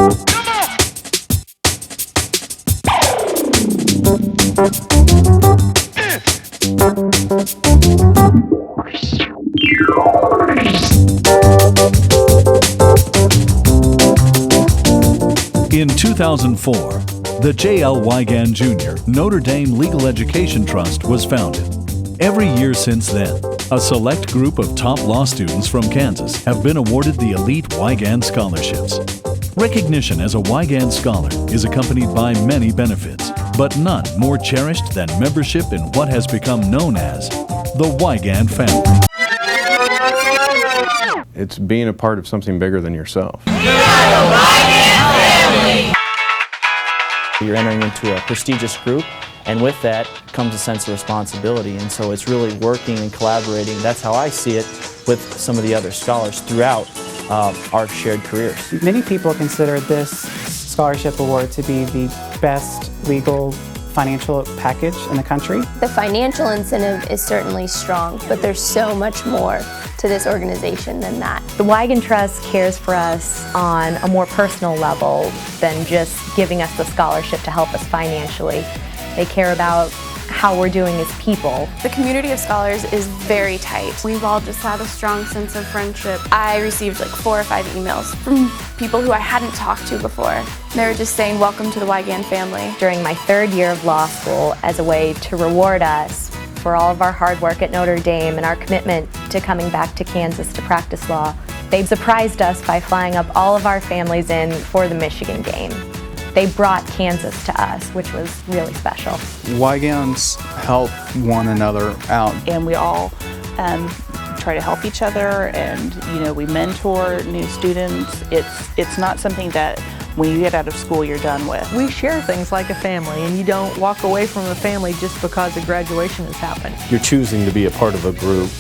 In 2004, the J.L. Weigand Jr. Notre Dame Legal Education Trust was founded. Every year since then, a select group of top law students from Kansas have been awarded the elite Weigand scholarships. Recognition as a Weigand scholar is accompanied by many benefits, but none more cherished than membership in what has become known as the Weigand family. It's being a part of something bigger than yourself. You're entering into a prestigious group, and with that comes a sense of responsibility, and so it's really working and collaborating. That's how I see it with some of the other scholars throughout our shared careers. Many people consider this scholarship award to be the best legal financial package in the country. The financial incentive is certainly strong, but there's so much more to this organization than that. The Weigand Trust cares for us on a more personal level than just giving us the scholarship to help us financially. They care about how we're doing as people. The community of scholars is very tight. We've all just had a strong sense of friendship. I received like 4 or 5 emails from people who I hadn't talked to before. They were just saying, welcome to the Weigand family. During my 3rd year of law school, as a way to reward us for all of our hard work at Notre Dame and our commitment to coming back to Kansas to practice law, they surprised us by flying up all of our families in for the Michigan game. They brought Kansas to us, which was really special. Weigands help one another out. And we all try to help each other, and we mentor new students. It's not something that when you get out of school you're done with. We share things like a family, and you don't walk away from a family just because a graduation has happened. You're choosing to be a part of a group,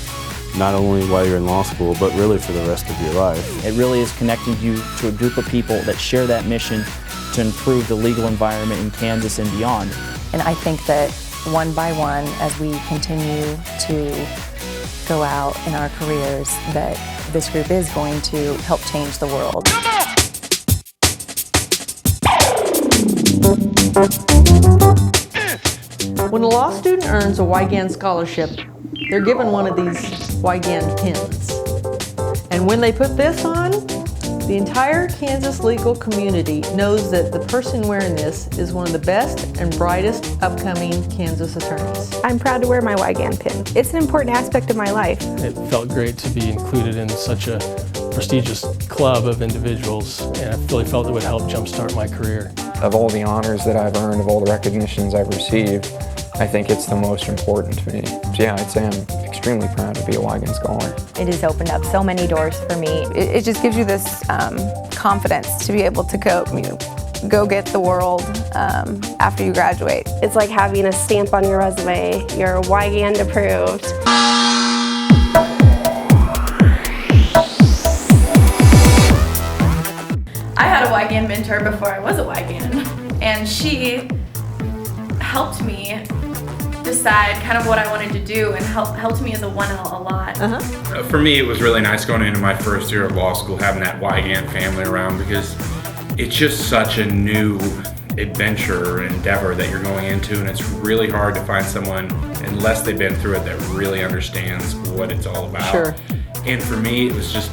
not only while you're in law school, but really for the rest of your life. It really is connecting you to a group of people that share that mission to improve the legal environment in Kansas and beyond. And I think that one by one, as we continue to go out in our careers, that this group is going to help change the world. When a law student earns a Weigand scholarship, they're given one of these Weigand pins. And when they put this on, the entire Kansas legal community knows that the person wearing this is one of the best and brightest upcoming Kansas attorneys. I'm proud to wear my Weigand pin. It's an important aspect of my life. It felt great to be included in such a prestigious club of individuals, and I really felt it would help jumpstart my career. Of all the honors that I've earned, of all the recognitions I've received, I think it's the most important to me. So yeah, I'd say I'm extremely proud to be a Weigand scholar. It has opened up so many doors for me. It just gives you this confidence to be able to go get the world after you graduate. It's like having a stamp on your resume. You're Weigand approved. I had a Weigand mentor before I was a Weigand, and she helped me decide kind of what I wanted to do and helped me as a 1L a lot. For me, it was really nice going into my first year of law school, having that Weigand family around, because it's just such a new adventure or endeavor that you're going into, and it's really hard to find someone, unless they've been through it, that really understands what it's all about. Sure. And for me, it was just,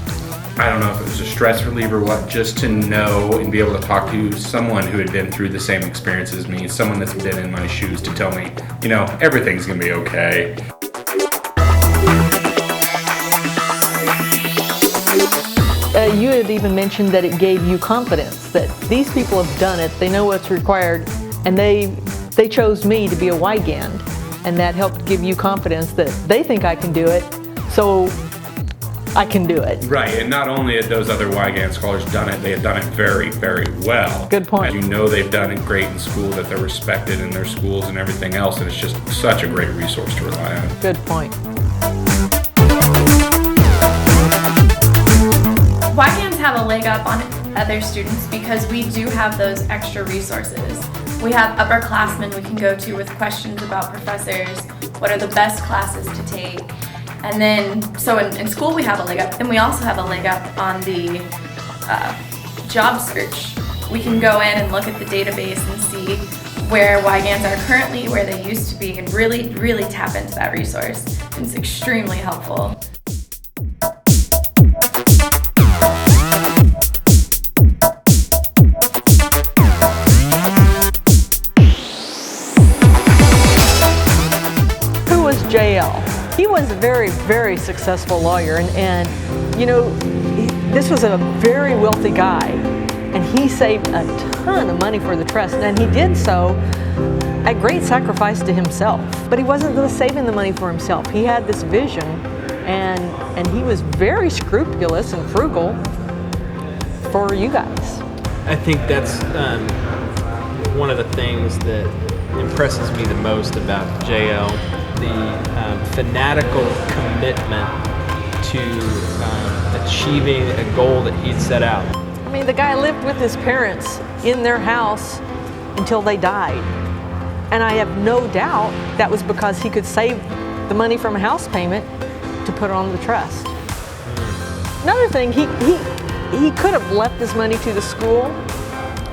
I don't know if it was a stress reliever or what, just to know and be able to talk to someone who had been through the same experience as me, someone that's been in my shoes, to tell me, everything's gonna be okay. You had even mentioned that it gave you confidence, that these people have done it, they know what's required, and they chose me to be a Weigand, and that helped give you confidence that they think I can do it, so I can do it. Right, and not only had those other Weigand scholars done it, they had done it very, very well. Good point. They've done it great in school, that they're respected in their schools and everything else, and it's just such a great resource to rely on. Good point. Weigands have a leg up on other students because we do have those extra resources. We have upperclassmen we can go to with questions about professors, what are the best classes to take. And then, so in school we have a leg up, and we also have a leg up on the job search. We can go in and look at the database and see where Weigands are currently, where they used to be, and really, really tap into that resource. And it's extremely helpful. Who was JL? He was a very, very successful lawyer, and you know, this was a very wealthy guy, and he saved a ton of money for the trust, and he did so at great sacrifice to himself. But he wasn't just saving the money for himself. He had this vision, and he was very scrupulous and frugal for you guys. I think that's one of the things that impresses me the most about JL, the fanatical commitment to achieving a goal that he'd set out. I mean, the guy lived with his parents in their house until they died. And I have no doubt that was because he could save the money from a house payment to put on the trust. Another thing, he could have left his money to the school,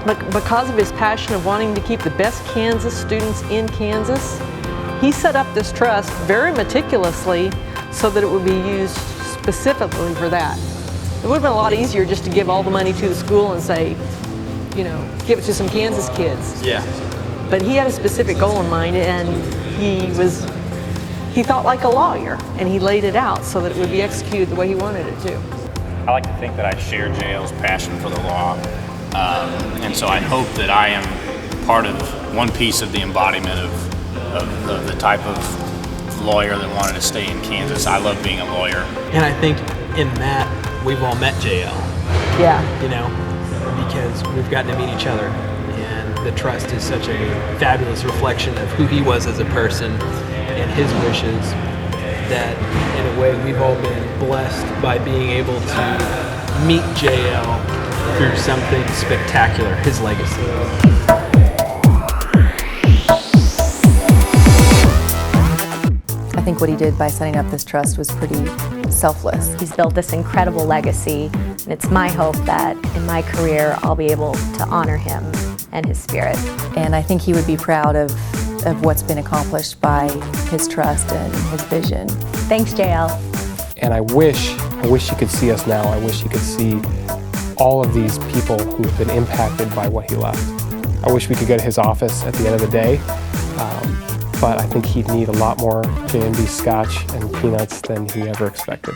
but because of his passion of wanting to keep the best Kansas students in Kansas, he set up this trust very meticulously so that it would be used specifically for that. It would have been a lot easier just to give all the money to the school and say, you know, give it to some Kansas kids. Yeah. But he had a specific goal in mind, and he thought like a lawyer, and he laid it out so that it would be executed the way he wanted it to. I like to think that I share JL's passion for the law, and so I hope that I am part of one piece of the embodiment of the type of lawyer that wanted to stay in Kansas. I love being a lawyer. And I think in that, we've all met JL. Yeah. You know, because we've gotten to meet each other. And the trust is such a fabulous reflection of who he was as a person and his wishes, that in a way we've all been blessed by being able to meet JL through something spectacular, his legacy. I think what he did by setting up this trust was pretty selfless. He's built this incredible legacy, and it's my hope that in my career I'll be able to honor him and his spirit. And I think he would be proud of what's been accomplished by his trust and his vision. Thanks, JL. And I wish you could see us now. I wish you could see all of these people who've been impacted by what he left. I wish we could go to his office at the end of the day. But I think he'd need a lot more J&B scotch and peanuts than he ever expected.